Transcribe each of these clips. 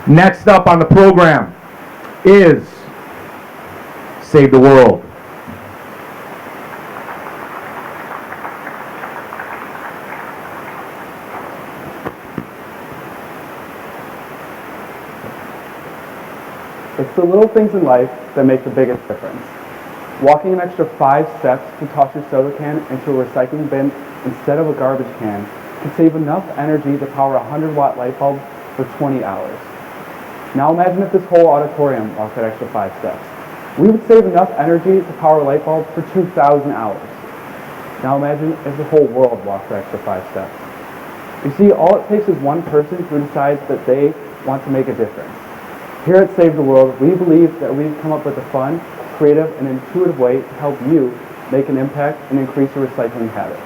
Next up on the program is Save the World. It's the little things in life that make the biggest difference. Walking an extra 5 steps to toss your soda can into a recycling bin instead of a garbage can can save enough energy to power a 100-watt light bulb for 20 hours. Now imagine if this whole auditorium walked that extra 5 steps. We would save enough energy to power a light bulb for 2,000 hours. Now imagine if the whole world walked the extra 5 steps. You see, all it takes is one person who decides that they want to make a difference. Here at Save the World, we believe that we've come up with a fun, creative, and intuitive way to help you make an impact and increase your recycling habits.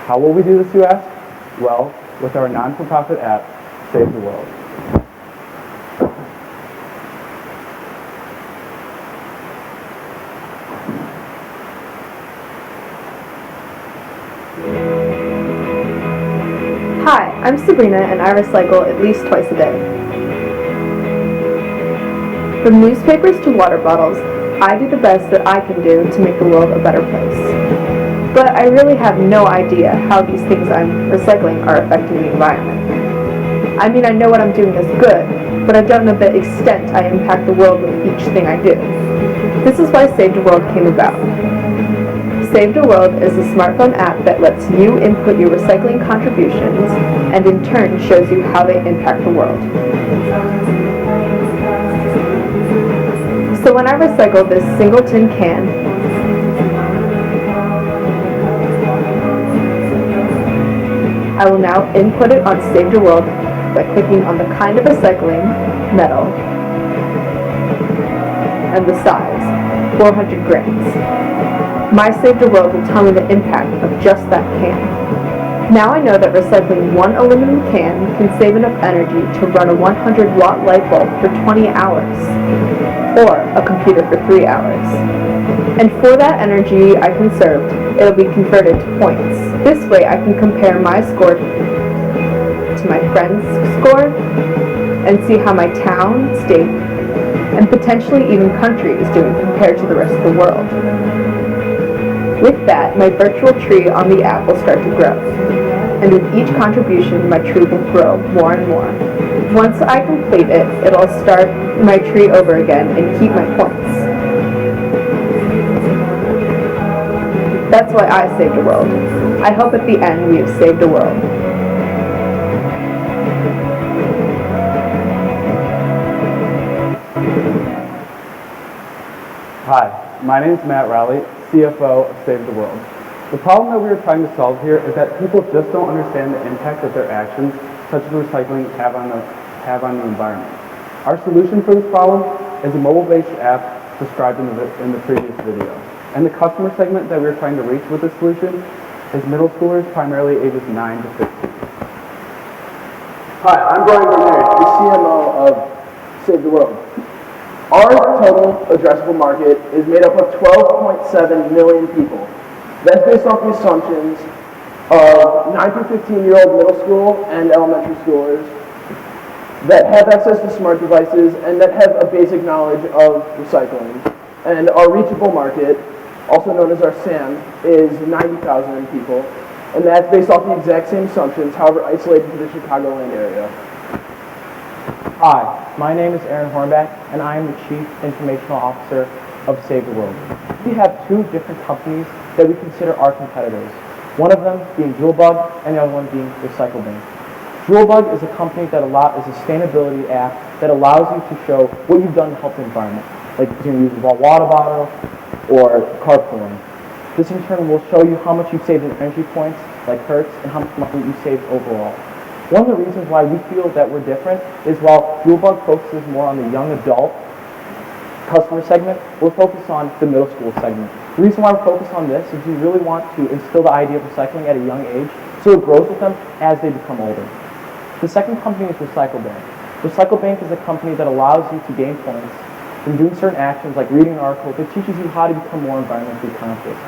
How will we do this, you ask? Well, with our non-for-profit app, Save the World. Hi, I'm Sabrina and I recycle at least twice a day. From newspapers to water bottles, I do the best that I can do to make the world a better place. But I really have no idea how these things I'm recycling are affecting the environment. I mean, I know what I'm doing is good, but I don't know the extent I impact the world with each thing I do. This is why SaveDaWorld came about. SaveDaWorld is a smartphone app that lets you input your recycling contributions and in turn shows you how they impact the world. So when I recycle this single tin can, I will now input it on SaveDaWorld by clicking on the kind of recycling, metal, and the size, 400 grams. My SaveDaWorld will tell me the impact of just that can. Now I know that recycling one aluminum can save enough energy to run a 100-watt light bulb for 20 hours, or a computer for 3 hours. And for that energy I conserved, it'll be converted to points. This way I can compare my score to my friend's score, and see how my town, state, and potentially even country is doing compared to the rest of the world. With that, my virtual tree on the app will start to grow, and with each contribution, my tree will grow more and more. Once I complete it, it'll start my tree over again and keep my points. That's why I saved a world. I hope at the end we have saved a world. Hi, my name is Matt Rowley, CFO of Save the World. The problem that we are trying to solve here is that people just don't understand the impact that their actions, such as recycling, have on the environment. Our solution for this problem is a mobile-based app described in the previous video. And the customer segment that we're trying to reach with this solution is middle schoolers, primarily ages 9 to 15. Hi, I'm Brian Bernard, the CMO of Save the World. Our total addressable market is made up of 12.7 million people. That's based off the assumptions of 9 to 15-year-old middle school and elementary schoolers that have access to smart devices and that have a basic knowledge of recycling. And our reachable market, also known as our SAM, is 90,000 people. And that's based off the exact same assumptions, however isolated to the Chicagoland area. Hi, my name is Aaron Hornback, and I am the Chief Informational Officer of Save the World. We have two different companies that we consider our competitors, one of them being JewelBug and the other one being RecycleBank. JewelBug is a company that is a sustainability app that allows you to show what you've done to help the environment, like using a water bottle or carpooling. This in turn will show you how much you've saved in energy points, like Hertz, and how much money you saved overall. One of the reasons why we feel that we're different is while JewelBug focuses more on the young adult customer segment, we're focused on the middle school segment. The reason why we're focused on this is we really want to instill the idea of recycling at a young age so it grows with them as they become older. The second company is RecycleBank. RecycleBank is a company that allows you to gain points from doing certain actions like reading an article that teaches you how to become more environmentally conscious.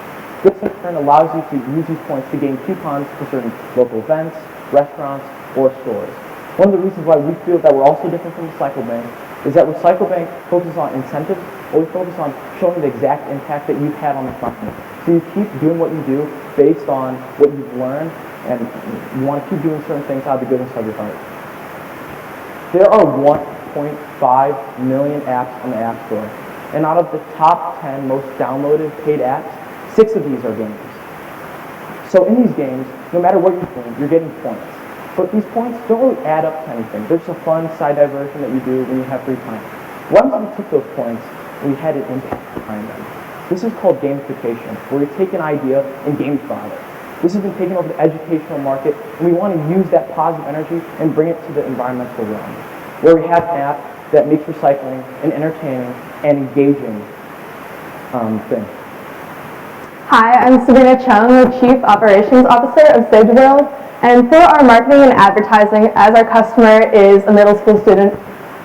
This in turn allows you to use these points to gain coupons for certain local events, restaurants, or stores. One of the reasons why we feel that we're also different from Recycle Bank is that Recycle Bank focuses on incentives, or we focus on showing the exact impact that you've had on the company. So you keep doing what you do based on what you've learned, and you want to keep doing certain things out of the goodness of your heart. There are 1.5 million apps on the App Store, and out of the top 10 most downloaded paid apps, 6 of these are games. So in these games, no matter what you're doing, you're getting points. But these points don't really add up to anything. There's a fun side diversion that you do when you have free time. What if we took those points and we had an impact behind them? This is called gamification, where we take an idea and gamify it. This has been taken over the educational market, and we want to use that positive energy and bring it to the environmental realm, where we have an app that makes recycling an entertaining and engaging thing. Hi, I'm Sabrina Chung, the Chief Operations Officer of SaveDaWorld, and for our marketing and advertising, as our customer is a middle school student,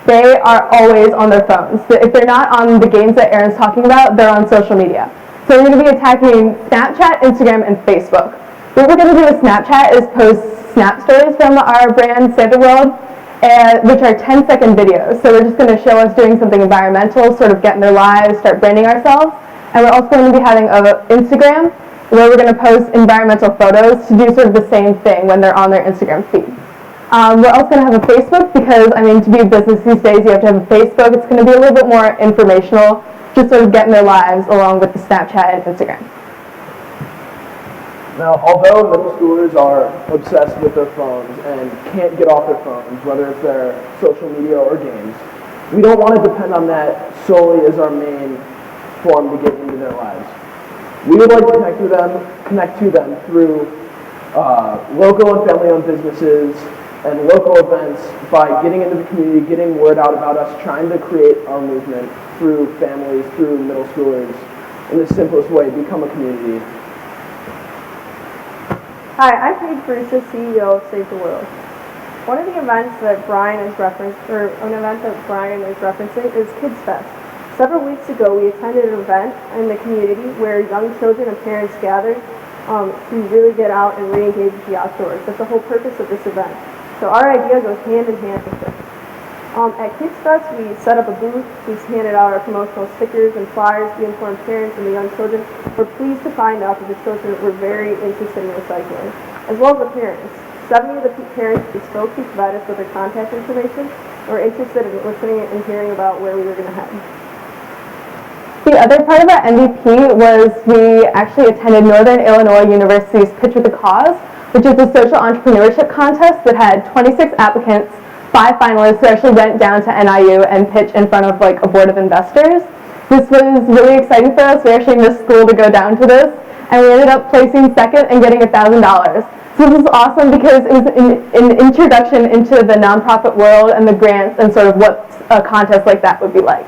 they are always on their phones. If they're not on the games that Aaron's talking about, they're on social media. So we're going to be attacking Snapchat, Instagram, and Facebook. What we're going to do with Snapchat is post Snap stories from our brand, SaveDaWorld, which are 10-second videos. So we're just going to show us doing something environmental, sort of get in their lives, start branding ourselves. And we're also going to be having an Instagram where we're going to post environmental photos to do sort of the same thing when they're on their Instagram feed. We're also going to have a Facebook because, to do business these days, you have to have a Facebook. It's going to be a little bit more informational, just sort of getting their lives along with the Snapchat and Instagram. Now, although middle schoolers are obsessed with their phones and can't get off their phones, whether it's their social media or games, we don't want to depend on that solely as our main form to get into their lives. We would like to connect to them through local and family-owned businesses and local events by getting into the community, getting word out about us, trying to create our movement through families, through middle schoolers, in the simplest way, become a community. Hi, I'm Paige Bruce, CEO of SaveDaWorld. One of the events that Brian is referencing is Kids Fest. Several weeks ago, we attended an event in the community where young children and parents gathered to really get out and re-engage the outdoors. That's the whole purpose of this event. So our idea goes hand in hand with this. At Kids Fest, we set up a booth. We handed out our promotional stickers and flyers. We informed parents and the young children. We're pleased to find out that the children were very interested in recycling, as well as the parents. 70 of the parents who spoke to provide us with their contact information. We're interested in listening and hearing about where we were going to head. The other part of our MVP was we actually attended Northern Illinois University's Pitch with a Cause, which is a social entrepreneurship contest that had 26 applicants, 5 finalists who actually went down to NIU and pitched in front of a board of investors. This was really exciting for us. We actually missed school to go down to this, and we ended up placing second and getting $1,000. So this is awesome because it was an introduction into the nonprofit world and the grants and sort of what a contest like that would be like.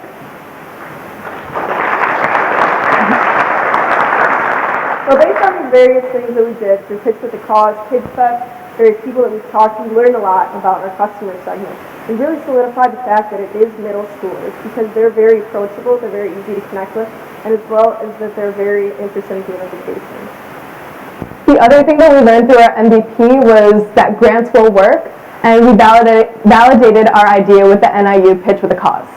So based on these various things that we did through Pitch with the Cause, Kids Fest, various people that we've talked to, we learned a lot about our customer segment. We really solidified the fact that it is middle schoolers because they're very approachable, they're very easy to connect with, and as well as that they're very interested in gamification. The other thing that we learned through our MVP was that grants will work, and we validated our idea with the NIU Pitch with a Cause.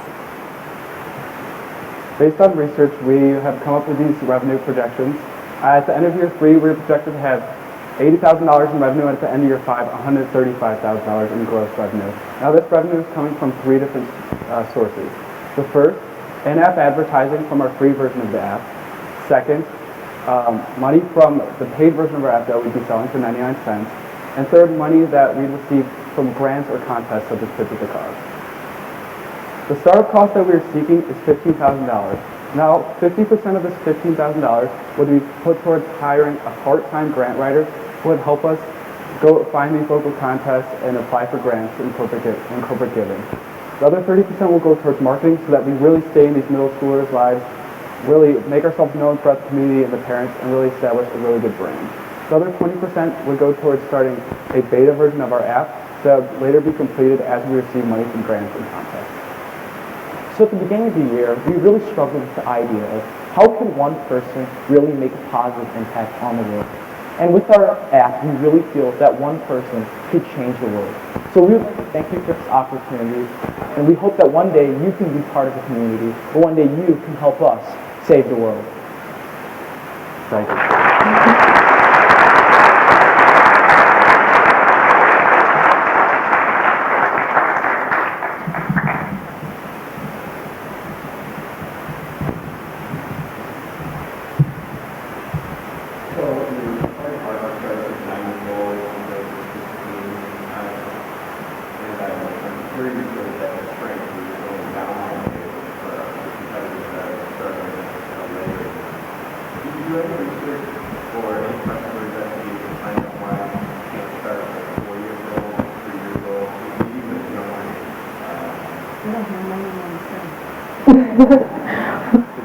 Based on research, we have come up with these revenue projections. At the end of year 3, we're projected to have $80,000 in revenue, and at the end of year 5, $135,000 in gross revenue. Now this revenue is coming from 3 different sources. The first, in-app advertising from our free version of the app. Second, money from the paid version of our app that we'd be selling for 99 cents. And third, money that we receive from grants or contests such as Pitch with the Cause. The startup cost that we're seeking is $15,000. Now, 50% of this $15,000 would be put towards hiring a part-time grant writer who would help us go find these local contests and apply for grants in corporate giving. The other 30% will go towards marketing so that we really stay in these middle schoolers' lives, really make ourselves known throughout the community and the parents, and really establish a really good brand. The other 20% would go towards starting a beta version of our app that would later be completed as we receive money from grants and contests. So at the beginning of the year, we really struggled with the idea of how can one person really make a positive impact on the world? And with our app, we really feel that one person could change the world. So we would like to thank you for this opportunity, and we hope that one day you can be part of the community, or one day you can help us save the world. Thank you.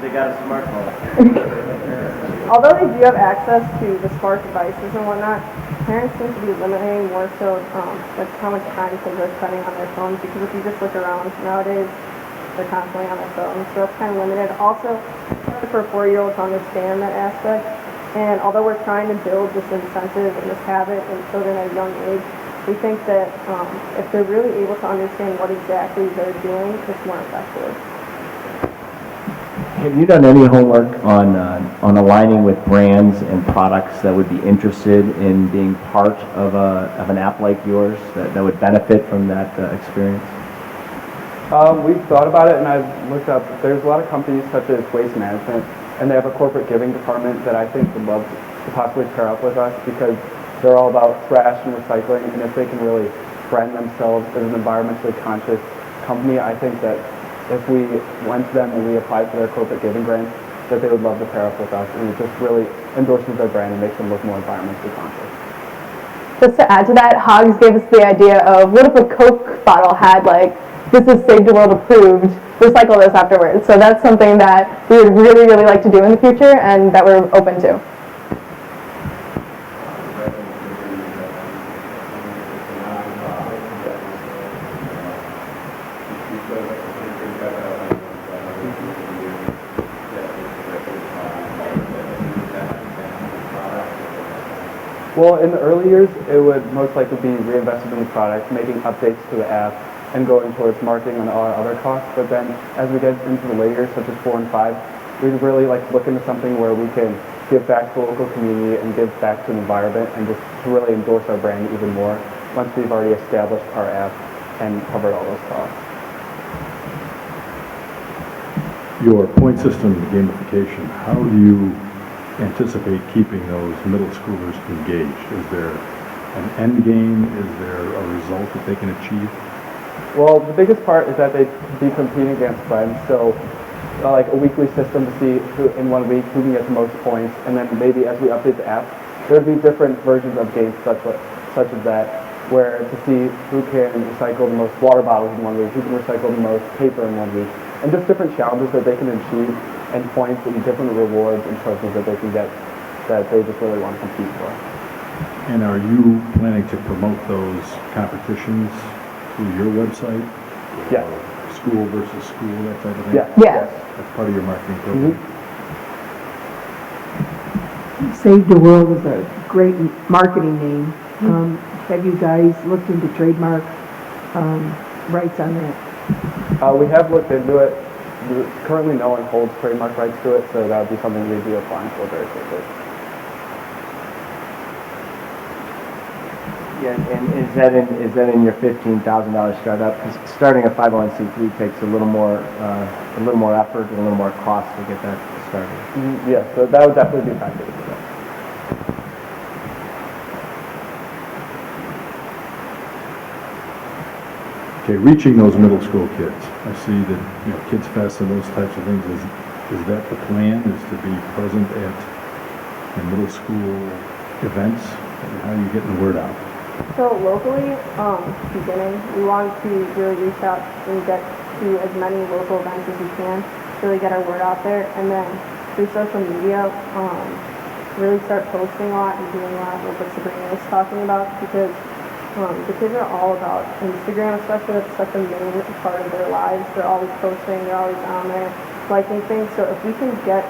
They got a smartphone. Although they do have access to the smart devices and whatnot, parents seem to be limiting more so like how much time kids are spending on their phones, because if you just look around nowadays, they're constantly on their phones, so that's kind of limited. Also, for a 4-year-old to understand that aspect, and although we're trying to build this incentive and this habit in children at a young age, we think that if they're really able to understand what exactly they're doing, it's more effective. Have you done any homework on aligning with brands and products that would be interested in being part of an app like yours that would benefit from that experience? We've thought about it, and I've looked up. There's a lot of companies such as Waste Management, and they have a corporate giving department that I think would love to possibly pair up with us, because they're all about trash and recycling, and if they can really brand themselves as an environmentally conscious company, I think that if we went to them and we applied for their corporate giving grant, that they would love to pair up with us, and it just really endorses their brand and makes them look more environmentally conscious. Just to add to that, Hogs gave us the idea of what if a Coke bottle had like, this is SaveDaWorld approved, recycle this afterwards. So that's something that we would really, really like to do in the future and that we're open to. Well, in the early years, it would most likely be reinvested in the product, making updates to the app, and going towards marketing on all our other costs. But then, as we get into the later years, such as 4 and 5, we'd really like to look into something where we can give back to the local community and give back to the environment, and just to really endorse our brand even more once we've already established our app and covered all those costs. Your point system gamification, how do you anticipate keeping those middle schoolers engaged? Is there an end game? Is there a result that they can achieve? Well, the biggest part is that they'd be competing against friends, so like a weekly system to see who in 1 week who can get the most points, and then maybe as we update the app, there'd be different versions of games such as that, where to see who can recycle the most water bottles in 1 week, who can recycle the most paper in 1 week, and just different challenges that they can achieve, and points and different rewards and trophies that they can get that they just really want to compete for. And are you planning to promote those competitions through your website? Yes. School versus school, that type of thing? Yeah. Yes. That's part of your marketing program? Save the World is a great marketing name. Have you guys looked into trademark rights on that? We have looked into it. Currently no one holds trademark rights to it, so that would be something we'd be applying for very quickly. Yeah, and is that in your $15,000 startup? Because starting a 501c3 takes a little more effort and a little more cost to get that started. Yes, so that would definitely be factored into that. Okay, reaching those middle school kids. I see that, Kids Fest and those types of things, is that the plan, is to be present at the middle school events? How are you getting the word out? So locally, beginning, we want to really reach out and get to as many local events as we can, really get our word out there, and then through social media, really start posting a lot and doing a lot of what Sabrina was talking about, because the kids are all about Instagram, especially. That's such a main part of their lives. They're always posting, they're always on there liking things. So if we can get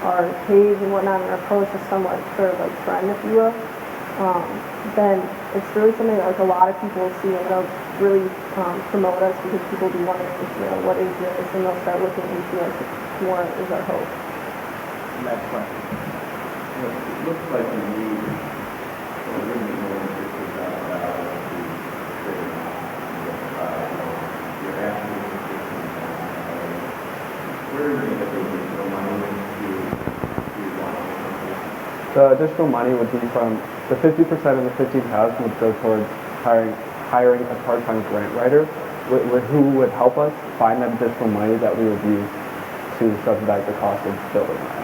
our page and whatnot and our posts is somewhat sort of like trend, if you will, then it's really something that like a lot of people see and they'll really promote us because people be wondering, what is this, and they'll start looking into us more is our hope. Next question. It looks like you need a little bit more than $50,000 to trade off your actual $15,000. Where are you going to get the additional money to launch the company? The additional money would be from the 50% of the 15,000 would go towards hiring a part-time grant writer who would help us find that additional money that we would use to subsidize the cost of building that.